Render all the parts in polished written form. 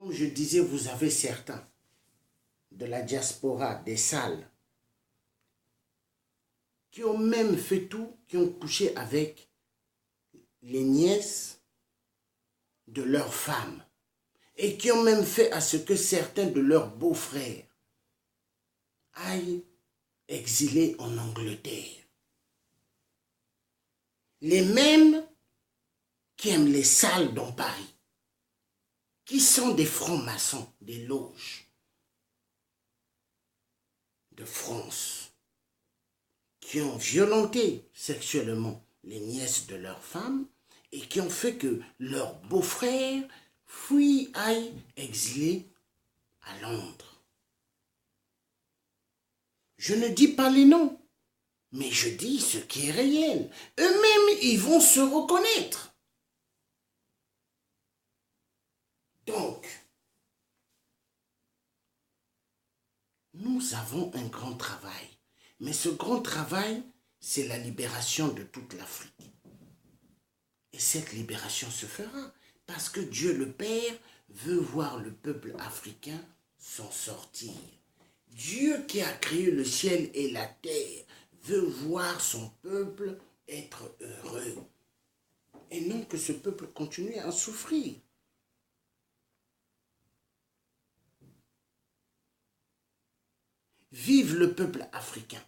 Comme je disais, vous avez certains de la diaspora, des salles, qui ont même fait tout, qui ont couché avec les nièces de leurs femmes et qui ont même fait à ce que certains de leurs beaux-frères aillent exilés en Angleterre. Les mêmes qui aiment les salles dans Paris, qui sont des francs-maçons, des loges de France, qui ont violenté sexuellement les nièces de leurs femmes et qui ont fait que leurs beaux-frères fuient, aillent exilés à Londres. Je ne dis pas les noms, mais je dis ce qui est réel. Eux-mêmes, ils vont se reconnaître. Donc, nous avons un grand travail. Mais ce grand travail, c'est la libération de toute l'Afrique. Et cette libération se fera parce que Dieu le Père veut voir le peuple africain s'en sortir. Dieu qui a créé le ciel et la terre veut voir son peuple être heureux. Et non que ce peuple continue à souffrir. Vive le peuple africain.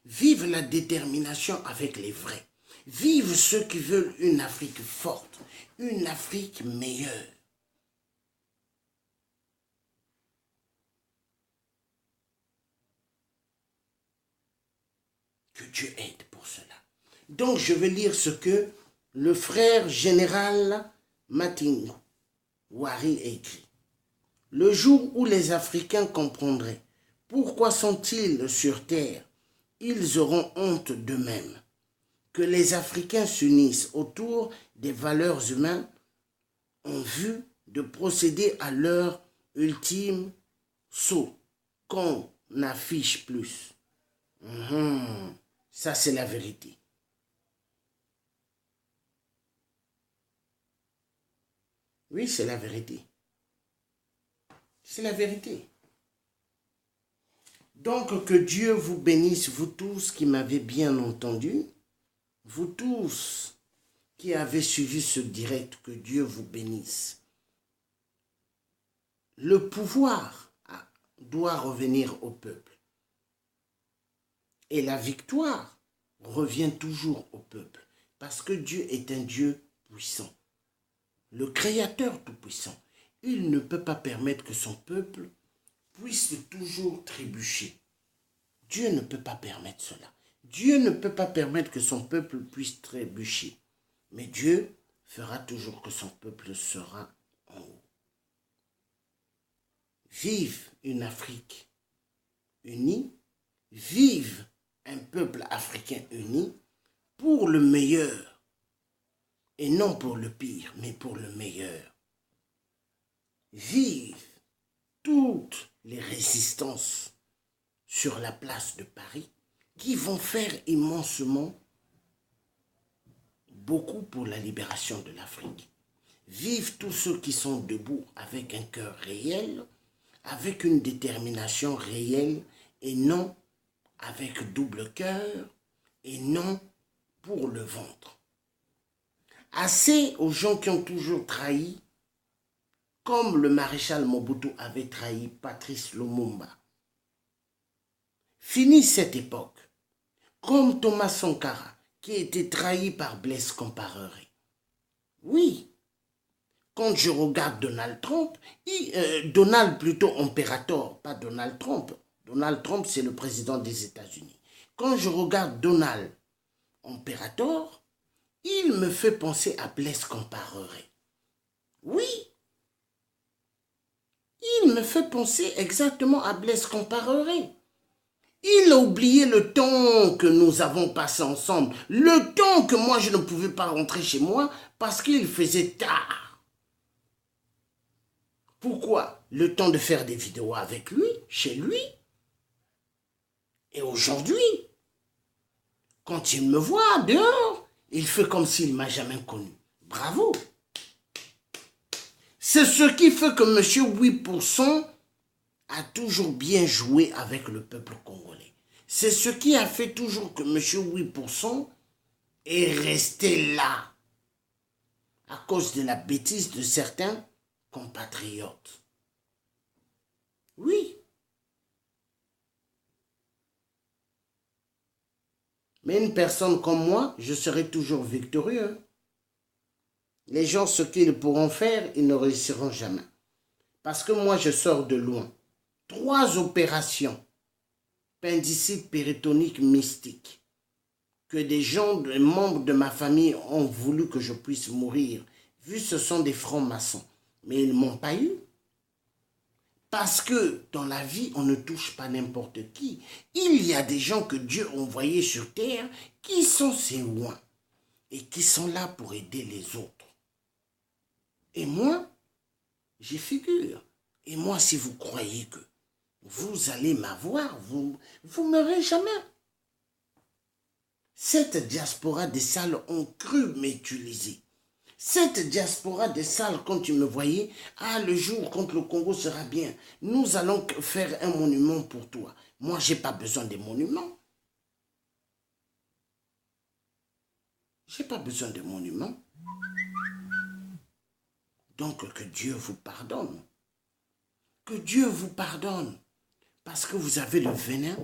Vive la détermination avec les vrais. Vive ceux qui veulent une Afrique forte, une Afrique meilleure. Que Dieu aide pour cela. Donc je vais lire ce que le frère général Matingo Wari écrit. Le jour où les Africains comprendraient pourquoi sont-ils sur terre, ils auront honte d'eux-mêmes. Que les Africains s'unissent autour des valeurs humaines en vue de procéder à leur ultime saut qu'on n'affiche plus. Ça, c'est la vérité. Oui, c'est la vérité. C'est la vérité. Donc, que Dieu vous bénisse, vous tous qui m'avez bien entendu, vous tous qui avez suivi ce direct, que Dieu vous bénisse. Le pouvoir doit revenir au peuple. Et la victoire revient toujours au peuple. Parce que Dieu est un Dieu puissant. Le Créateur tout-puissant. Il ne peut pas permettre que son peuple puisse toujours trébucher. Dieu ne peut pas permettre cela. Dieu ne peut pas permettre que son peuple puisse trébucher. Mais Dieu fera toujours que son peuple sera en haut. Vive une Afrique unie. Vive un peuple africain uni pour le meilleur. Et non pour le pire, mais pour le meilleur. Vive toutes les résistances sur la place de Paris qui vont faire immensement beaucoup pour la libération de l'Afrique. Vive tous ceux qui sont debout avec un cœur réel, avec une détermination réelle et non avec double cœur et non pour le ventre. Assez aux gens qui ont toujours trahi, comme le maréchal Mobutu avait trahi Patrice Lumumba. Fini cette époque, comme Thomas Sankara, qui a été trahi par Blaise Compaoré. Oui, quand je regarde Donald Trump, Donald plutôt Imperator, pas Donald Trump. Donald Trump, c'est le président des États-Unis. Quand je regarde Donald Imperator, il me fait penser à Blaise Compaoré. Oui, il me fait penser exactement à Blaise Compaoré. Il a oublié le temps que nous avons passé ensemble, le temps que moi je ne pouvais pas rentrer chez moi parce qu'il faisait tard. Pourquoi? Le temps de faire des vidéos avec lui, chez lui. Et aujourd'hui, quand il me voit dehors, il fait comme s'il ne m'a jamais connu. Bravo! C'est ce qui fait que M. 8% a toujours bien joué avec le peuple congolais. C'est ce qui a fait toujours que M. 8% est resté là à cause de la bêtise de certains compatriotes. Oui. Mais une personne comme moi, je serai toujours victorieux. Les gens, ce qu'ils pourront faire, ils ne réussiront jamais. Parce que moi, je sors de loin. 3 opérations, appendicite péritonique mystique, que des gens, des membres de ma famille ont voulu que je puisse mourir, vu que ce sont des francs-maçons. Mais ils ne m'ont pas eu. Parce que dans la vie, on ne touche pas n'importe qui. Il y a des gens que Dieu a envoyés sur terre qui sont ses oins et qui sont là pour aider les autres. Et moi, j'y figure. Et moi, si vous croyez que vous allez m'avoir, vous m'aurez jamais. Cette diaspora des salles ont cru m'utiliser. Cette diaspora des salles, quand tu me voyais, le jour quand le Congo sera bien, nous allons faire un monument pour toi. Moi, je n'ai pas besoin de monuments. Je n'ai pas besoin de monuments. Donc, que Dieu vous pardonne. Que Dieu vous pardonne. Parce que vous avez le venin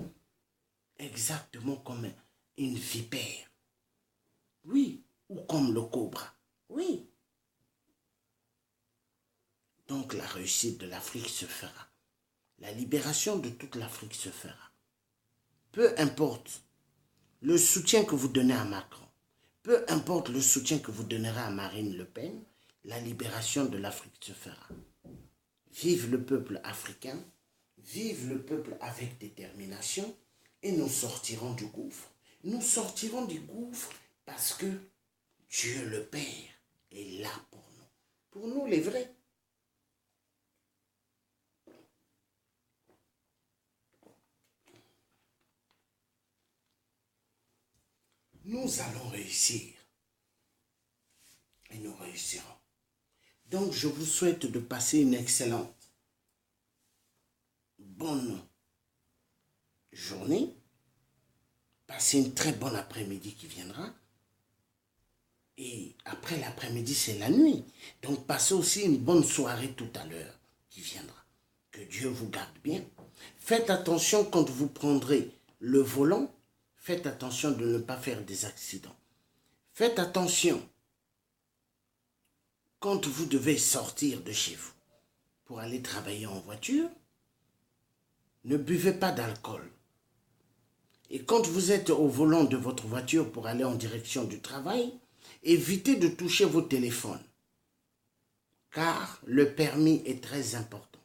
exactement comme une vipère. Oui, ou comme le cobra. Oui. Donc la réussite de l'Afrique se fera. La libération de toute l'Afrique se fera. Peu importe le soutien que vous donnez à Macron, peu importe le soutien que vous donnerez à Marine Le Pen, la libération de l'Afrique se fera. Vive le peuple africain, vive le peuple avec détermination et nous sortirons du gouffre. Nous sortirons du gouffre parce que Dieu le Père est là pour nous les vrais. Nous allons réussir et nous réussirons. Donc je vous souhaite de passer une excellente, bonne journée. Passez une très bonne après-midi qui viendra. Et après l'après-midi, c'est la nuit. Donc passez aussi une bonne soirée tout à l'heure qui viendra. Que Dieu vous garde bien. Faites attention quand vous prendrez le volant. Faites attention de ne pas faire des accidents. Faites attention quand vous devez sortir de chez vous pour aller travailler en voiture. Ne buvez pas d'alcool. Et quand vous êtes au volant de votre voiture pour aller en direction du travail, évitez de toucher vos téléphones, car le permis est très important.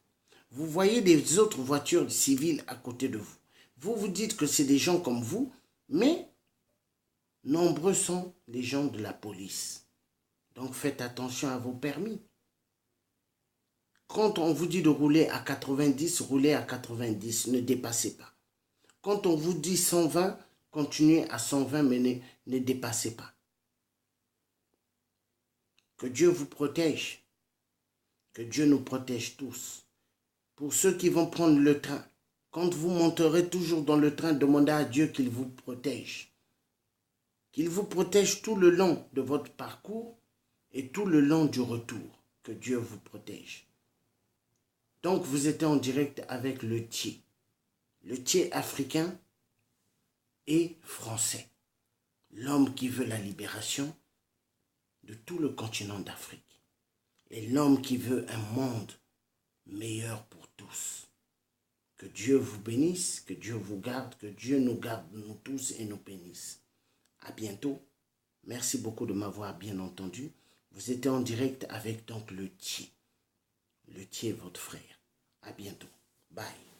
Vous voyez des autres voitures civiles à côté de vous. Vous vous dites que c'est des gens comme vous, mais nombreux sont les gens de la police. Donc faites attention à vos permis. Quand on vous dit de rouler à 90, roulez à 90, ne dépassez pas. Quand on vous dit 120, continuez à 120, mais ne dépassez pas. Que Dieu vous protège. Que Dieu nous protège tous. Pour ceux qui vont prendre le train, quand vous monterez toujours dans le train, demandez à Dieu qu'il vous protège. Qu'il vous protège tout le long de votre parcours et tout le long du retour. Que Dieu vous protège. Donc vous êtes en direct avec le Thier. Le Thier africain et français. L'homme qui veut la libération de tout le continent d'Afrique. Et l'homme qui veut un monde meilleur pour tous. Que Dieu vous bénisse, que Dieu vous garde, que Dieu nous garde, nous tous, et nous bénisse. À bientôt. Merci beaucoup de m'avoir bien entendu. Vous étiez en direct avec donc le Thier. Le Thier, votre frère. À bientôt. Bye.